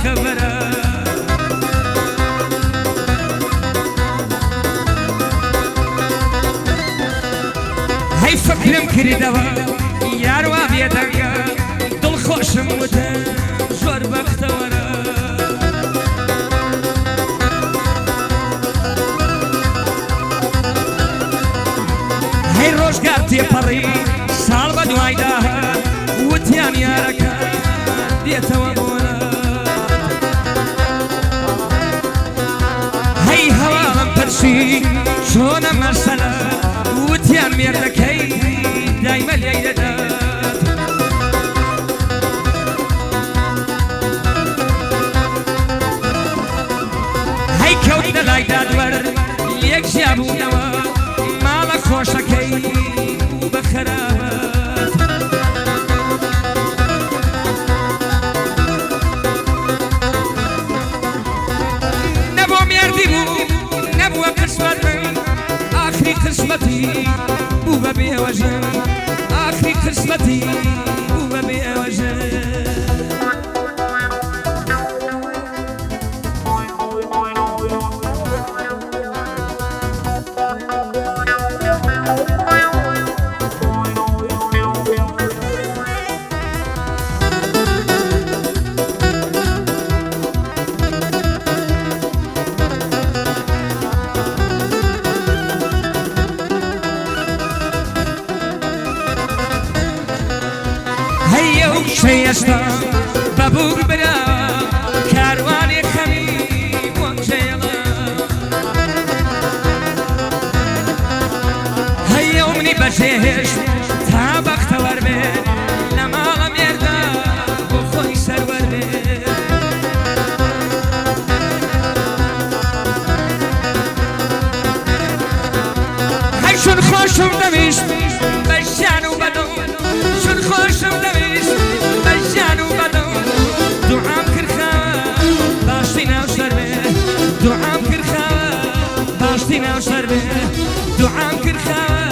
خبره هی فکرم کردەوە یاروا بێدەنگە دڵخۆشم وتە زۆر بەختەوەرە هەی ڕۆژگار تێپەڕی ساڵ بە دوایدا وتیان یارەکە دێتەوە بۆنە هەی هەواڵم پرسی چۆنە مەسەلە وتیان مێردەکەی دایمە لێی دەدات هەی کەوتنە لای دادوەر لێک ژیابوونەوە ماڵە خۆشەکەی بوو بە خەرابەت نەبۆ مێردی بوو نەبووە قسمەت من آخری قسمەتی بوو بە بێوەژن آخری قسمەتی بوو بە بێوەژن شەیەستا بەبوور برا کاروانی خەمی بۆم جێڵە هەیە منی بەجێهێش تا بەختەوەر بێ لە ماڵە مێردا بۆ خۆی سەروەر بێ هەی چون خۆشم دەویست بە ژیان و بەدڵ چون خۆشم دەویست دوعام كرخاوة باشتي ناو شربه دوعام كرخاوة باشتي ناو شربه دوعام كرخاوة